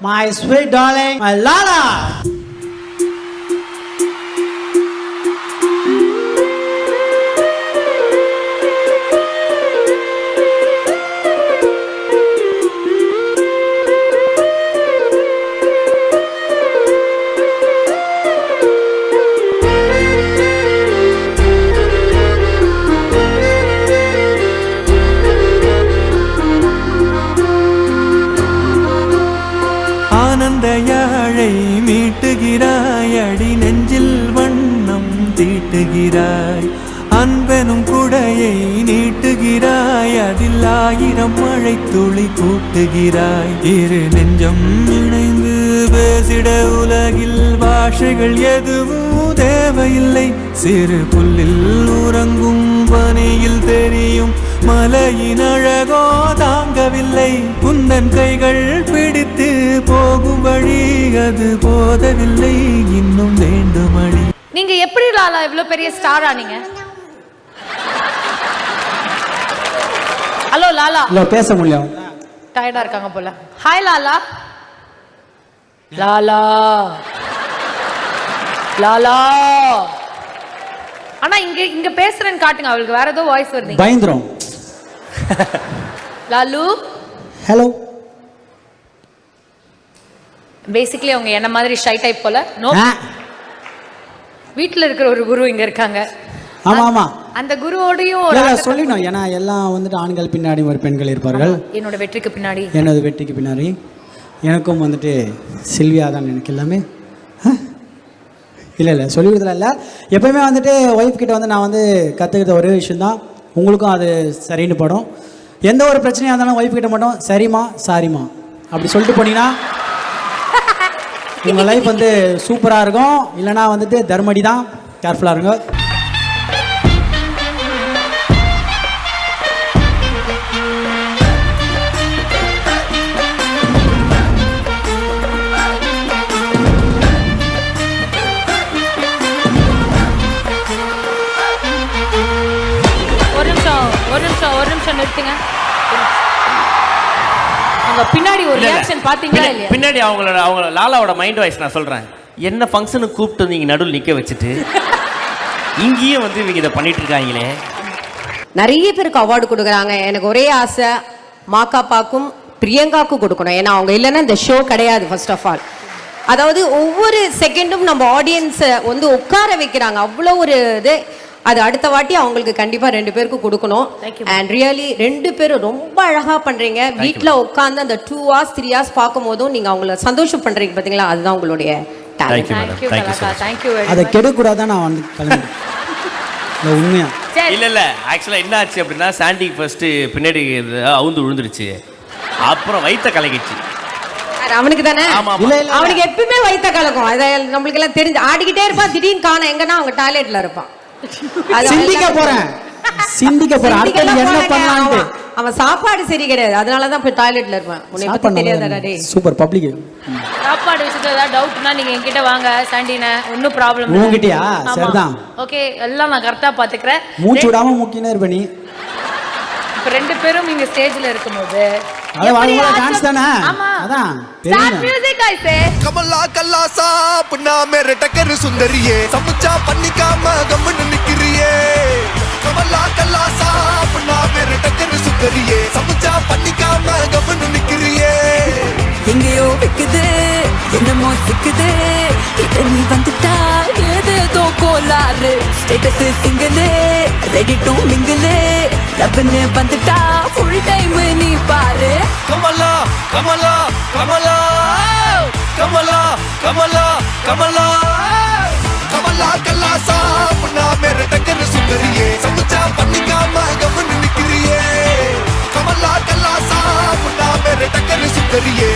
My sweet darling, my Lala. ஆனந்த யாழை மீட்டுகிறாய், அடி நெஞ்சில் வண்ணம் தீட்டுகிறாய், அன்பெனும் குடையை நீட்டுகிறாய், அதில் 1000 மழை துளி கூட்டுகிறாய். இரு நெஞ்சம் இணைந்து பேசிட உலகில் பாஷைகள் எதுவும் தேவையில்லை. சிறு புல்லில் உறங்கும் பனியில் தெரியும் மலையின் அழகோ தாங்கவில்லை. குந்தன் கைகள் பிடித்து போகும் வழி அது போதவில்லை, இன்னும் வேண்டும் அடி. நீங்க எப்படி லாலா இவ்வளவு பெரிய ஸ்டாரா நீங்க? ஹலோ லாலா. இல்ல பேச முடியும், டயர்டா இருக்காங்க போல. ஹாய் லாலா. லாலா லாலா. ஆனா இங்க இங்க பேசுறேன்னு காட்டுங்க, அவளுக்கு வேற ஏதோ வாய்ஸ் வருது. பயந்துரும். லாலு. ஹலோ. பேசிக்கலி அவங்க என்ன மாதிரி ஷை டைப் போல. நோ, வீட்டுல இருக்கிற ஒரு குரு இங்க இருக்காங்க. ஆமா ஆமா, அந்த குருவோடையும் சொல்லணும். ஏன்னா எல்லாம் வந்துட்டு ஆண்கள் பின்னாடி ஒரு பெண்கள் இருப்பார்கள். என்னோட வெற்றிக்கு பின்னாடி, என்னோட வெற்றிக்கு பின்னாடி எனக்கும் வந்துட்டு சில்வியா தான் எனக்கு எல்லாமே. இல்லை இல்லை சொல்லிவிடுறதுல இல்லை, எப்பயுமே வந்துட்டு ஒய்ஃப் கிட்ட வந்து நான் வந்து கற்றுக்கிட்ட ஒரே விஷயந்தான், உங்களுக்கும் அது சரின்னு படும். எந்த ஒரு பிரச்சனையாக இருந்தாலும் ஒய்ஃப் கிட்ட மட்டும் சரிம்மா சாரிம்மா அப்படி சொல்லிட்டு போனீங்கன்னா உங்கள் லைஃப் வந்து சூப்பராக இருக்கும். இல்லைனா வந்துட்டு தர்மடி தான், கேர்ஃபுல்லாக இருங்க. ஒரு நிமிஷம் நிறுத்துங்க. அவங்க பின்னாடி ஒரு ரியாக்ஷன் பாத்தீங்களா இல்லையா? பின்னாடி அவங்க லாலாவோட மைண்ட் வாய்ஸ் நான் சொல்றேன். என்ன ஃபங்க்ஷனுக்கு கூப்பிட்டு வந்து இங்க நடுவில் நிக்க வச்சுட்டு இங்கேயும் வந்து இவங்க இதை பண்ணிட்டு இருக்காங்களே. நிறைய பேருக்கு அவார்டு கொடுக்குறாங்க. எனக்கு ஒரே ஆசை மாக்காப்பாக்கும் பிரியங்காக்கும் கொடுக்கணும். ஏன்னா அவங்க இல்லைன்னா இந்த ஷோ கிடையாது. ஃபர்ஸ்ட் ஆஃப் ஆல், அதாவது ஒவ்வொரு செகண்டும் நம்ம ஆடியன்ஸை வந்து உட்கார வைக்கிறாங்க, அவ்வளோ ஒரு இது. அது அடுத்த வாட்டி அவங்களுக்கு கண்டிப்பா 2 பேருக்கு கொடுக்கணும். அண்ட் ரியலி 2 பேரும் ரொம்ப அழகா பண்றீங்க. வீட்டுல உட்கார்ந்து அந்த 2 hours 3 hours பார்க்கும் போதும் நீங்க அவங்கள சந்தோஷம் பண்றீங்க பாத்தீங்களா, அதுதான் உங்களுடைய அதை கெடுக்கூடாதான் நான் வந்து கிளம்பி உண்மையா இல்ல ஆக்சுவலா என்ன ஆச்சு அப்படின்னா, சாண்டி ஃபர்ஸ்ட் பின்னாடி அவுந்து விழுந்துருச்சு, அப்புறம் வயித்த கலக்கிச்சு. அவனுக்கு தானே, அவனுக்கு எப்பவுமே வயித்த கலக்கும். அதை நம்மளுக்கு எல்லாம் தெரிஞ்சு ஆடிக்கிட்டே இருப்பான். திடீர்னு காண எங்கன்னா அவங்க டாய்லெட்ல இருப்பான். சிந்திக்க போறேன் என்ன பண்ணலாம்னு. அவன் சாப்பாடு சரி கிடையாது, அதனாலதான் போய் டாய்லெட்ல இருப்பான். உன்னை பத்தி தெரியாதடா டேய். Super public. சாப்பாடு விஷயத்துல ஏதாவது டவுட்னா நீங்க என்கிட்ட வாங்க சாண்டினா, ஒன்னும் ப்ராப்ளம் இல்ல. உங்ககிட்டயா? சரிதான். ஓகே, எல்லாம் நான் கரெக்ட்டா பாத்துக்கறேன். மூச்சு விடாம முக்கினே இருப்ப நீ. இப்ப 2 பேரும் இங்க ஸ்டேஜ்ல இருக்கும்போது அத வாங்க டான்ஸ் தானே. அதான் ஸ்டார்ட் மியூசிக் गाइस. கமலா கல்லாசா புண்ணா மேரே டக்கர் சுந்தரியே, சமுச்சா பண்ணிக்காம கம்மன்னு நிக்கிறியே. கமலா கல்லாசா புண்ணா மேரே டக்கர் சுந்தரியே, சமுச்சா பண்ணிக்காம கம்மன்னு நிக்கிறியே. எங்கேயோ வைக்குது என்னமோ சிக்குது, கிட்ட நீ வந்துட்டா ஏதேதோ கோளாறு. Status single ready to mingle, லவ்னு வந்துட்டா ஃபுல் டைம் நீ பாரு. கமலா கமலா கமலா கமலா கமலா கமலா கமலா கல்லாசா புண்ணா மேரே டக்கர் சுந்தரியே, சமுச்சா பண்ணிக்காம கம்மன்னு நிக்கிறியே. கமலா கல்லாசா புண்ணா மேரே டக்கர் சுந்தரியே,